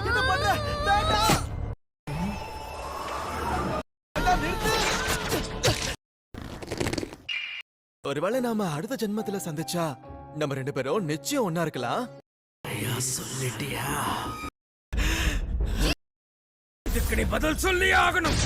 என்ன பண்ற? வேண்டாம். ஒருவேளை நாம அடுத்த ஜென்மத்துல சந்திச்சா நம்ம 2 பேரும் நிச்சயம் ஒன்னா இருக்கலாம். ஐயா சொல்லிட்டியா? இதுக்கு நீ பதில் சொல்லி ஆகணும்.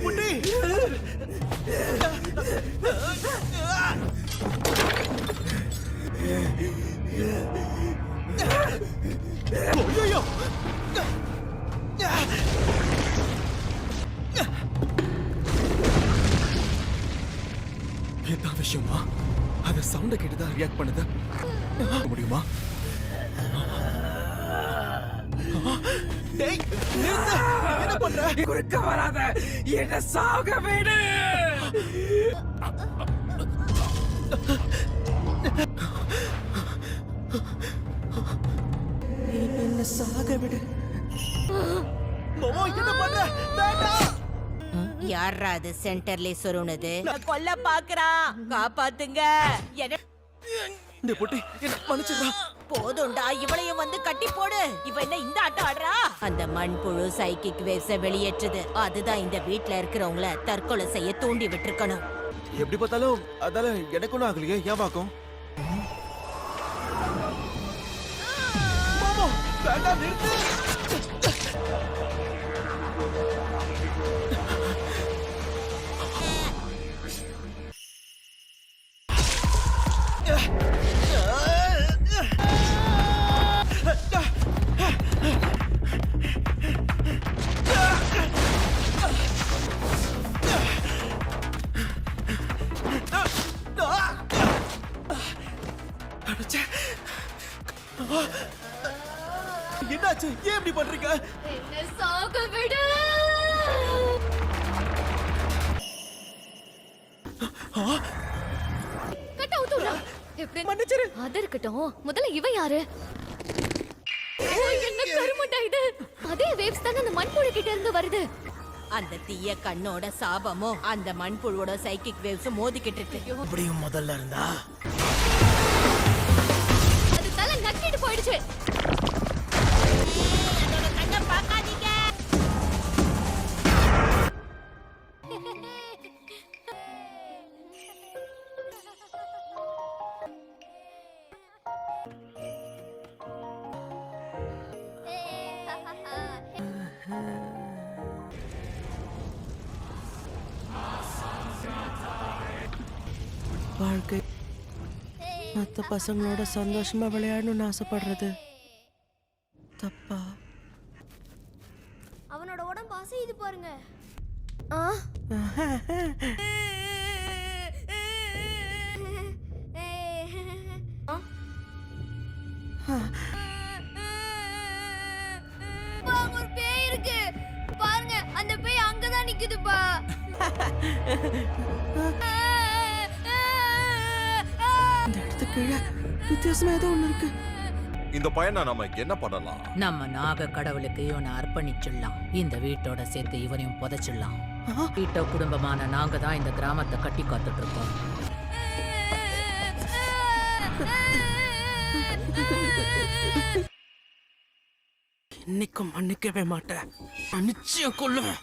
புட்டி ஐயோ என்ன விஷயமா? அத சவுண்ட கேட்டுதான் ரியாக்ட் பண்ணுது. முடியுமா? டேய் நிறுத்து. என்ன பண்ற? குறுக்க வராத. என்ன சாக விடு. என்ன சாக விடு. மாமா என்ன பண்ற? வேண்டாம். யாரா அது சென்டர்ல சொருனது? கொல்ல பாக்குறான். காப்பாத்துங்க. இந்த பொட்டி என்ன மன்னிச்சிரா. போதும்டா, இவளையும் வந்து கட்டி போடு. இவ என்ன இந்த ஆட்டம் ஆடுறா? அந்த மண்புழு சைக்கிக் வேவ்ஸ வெளியேற்றுது. அதுதான் இந்த வீட்ல இருக்கிறவங்கள தற்கொலை செய்ய தூண்டி விட்டுருக்கணும். எப்படி பார்த்தாலும் அதால எனக்கு ஒன்றும் ஆகலையே. ஏமாக்கும். மாமா வேண்டாம் நிறுத்து. என்னாச்சு? ஏன் இப்படி பண்றீங்க? என்ன சாக விடு. கட்ட ஊத்துறா. எப்படி மன்னிச்சிரு. அது இருக்கட்டும், முதல்ல இவ யாரு? என்ன கருமண்டா இது? அதே வேவ்ஸ் தான அந்த மண்புழு கிட்ட இருந்து வருது. அந்த தீய கண்ணோட சாபமும் அந்த மண்புழுவோட சைக்கிக் வேவ்ஸ் மோதிக்கிட்டு இருக்கு. இப்படியும் முதல்ல இருந்தா அது தலை நக்கிட்டு போயிடுச்சு. அதோட கண்ணை பார்க்காதீங்க. வாழ்க்கை மற்ற பசங்களோட சந்தோஷமா விளையாடணும்னு ஆசைப்படுறது தப்பா? அவனோட உடம்பு அசையுது பாருங்க. ஒரு பேய் இருக்கு பாருங்க. அந்த பேய் அங்கதான் நிக்குதுப்பா. இந்த இடத்துக்கு கீழே வித்தியாசமா ஏதோ ஒண்ணு இருக்கு. இந்த பையனை நம்ம என்ன பண்ணலாம்? நம்ம நாக கடவுளுக்கு இவனை அர்ப்பணிச்சிடலாம். இந்த வீட்டோட சேர்த்து இவனையும் புதைச்சிடலாம். வீட்டோ குடும்பமான நாங்க தான் இந்த கிராமத்தை கட்டி காத்துட்டு இருக்கோம். இன்னைக்கும் மன்னிக்கவே மாட்டேன். நிச்சயம் கொல்லுவேன்.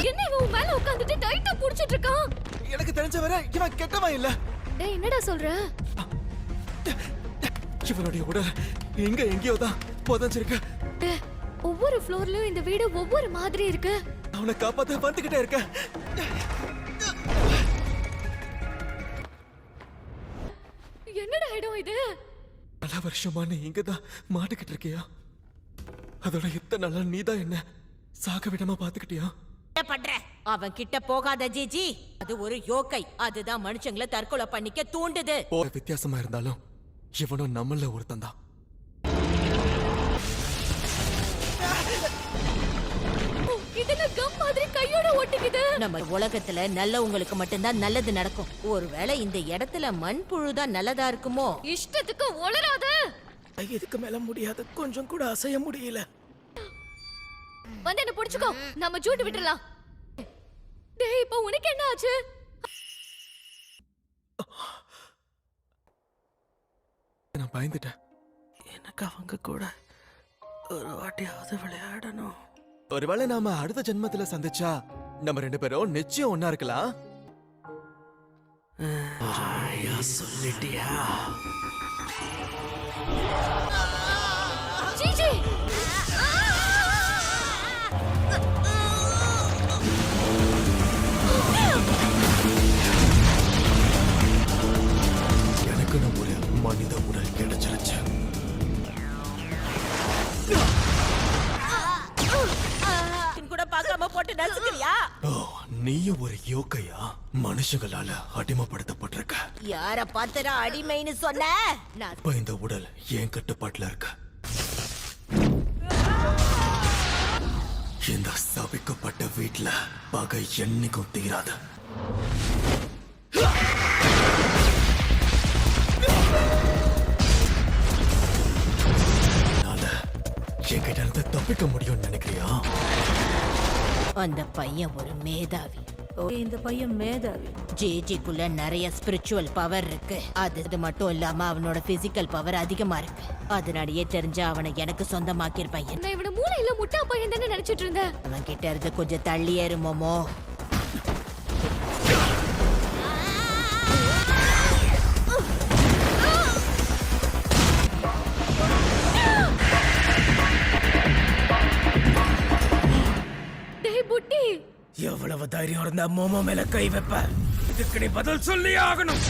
என்ன இவன் மேல உட்கார்ந்துட்டு டைட்டா புடிச்சிட்டு இருக்கான்? எனக்கு தெரிஞ்ச வரை இவன் கெட்டவன் இல்ல. டேய் என்னடா சொல்ற? இவனுடைய உடல் எங்க எங்கேயோ தான் புதைஞ்சிருக்கு. டேய் ஒவ்வொரு ஃப்ளோர்லயும் இந்த வீடு ஒவ்வொரு மாதிரி இருக்கு. அவனை காப்பாத்த வந்துகிட்டே இருக்க. என்னடா இடம் இது? பல வருஷமா நீ இங்கதான் மாட்டிக்கிட்டு இருக்கியா? அதோட இத்தனை நாளா நீதான் என்ன சாக விடாம பாத்துக்கிட்டியா? என்ன பண்ற? அவன் கிட்ட போகாத ஜிஜி. அது ஒரு யோக்கை. அதுதான் மனுஷங்களை தற்கொலை பண்ணிக்க தூண்டுது. வித்தியாசமா இருந்தாலும் இவனும் நம்மள ஒருத்தன் தான். இதுல கம் மாதிரி கையோட ஒட்டிக்குது. நம்ம உலகத்துல நல்லவங்களுக்கு மட்டும்தான் நல்லது நடக்கும். ஒருவேளை இந்த இடத்துல மண்புழு தான் நல்லதா இருக்குமோ? இஷ்டத்துக்கு ஒளராத. இதுக்கு மேல முடியாது, கொஞ்சம் கூட அசைய முடியல. வந்து என்ன புடிச்சுக்கோ, நம்ம ஜூட்டு விட்டுறலாம். டேய் இப்போ உனக்கு என்ன ஆச்சு? நான் பயந்துட்டேன். எனக்கு அவங்க கூட ஒரு வாட்டியாவது விளையாடணும். ஒருவேளை நாம அடுத்த ஜென்மத்துல சந்திச்சா நம்ம 2 பேரும் நிச்சயம் ஒன்னா இருக்கலாம். ஐயா சொல்லிட்டியா? ஜிஜி எனக்கு ஒரு மனித உடல் கிடைச்சிருச்சு. கூட பார்க்காம போட்டு நசுக்கிறியா? ஓ, நீயும் ஒரு யோக்கையா? மனுஷங்களால அடிமைப்படுத்தப்பட்டிருக்க. யார பாத்தரா அடிமைன்னு சொன்ன? நான் இப்ப இந்த உடல் என் கட்டுப்பாட்டுல இருக்கு. இந்த சபிக்கப்பட்ட வீட்டுல பகை என்னைக்கும் தீராது. என்கிட்ட இருந்து தப்பிக்க முடியும்னு நினைக்கிறியா? அந்த பையன் ஒரு மேதாவி. இந்த பையன் மேதாவி. ஜேஜிக்குள்ள நிறைய ஸ்பிரிச்சுவல் பவர் இருக்கு. அது மட்டும் இல்லாம அவனோட பிசிக்கல் பவர் அதிகமா இருக்கு. அதனாலேயே தெரிஞ்ச அவனை எனக்கு சொந்தமாக்கிற பையன். நான் இவன மூளையில முட்டா பையன் தானே நினைச்சிட்டு இருந்தேன். அவன் கிட்ட இருந்து கொஞ்சம் தள்ளி ஏறுமோமோ. டேய் புட்டி, எவ்வளவு தைரியம் இருந்தா மோமோ மேல கை வைப்ப? இதுக்கு நீ பதில் சொல்லி ஆகணும்.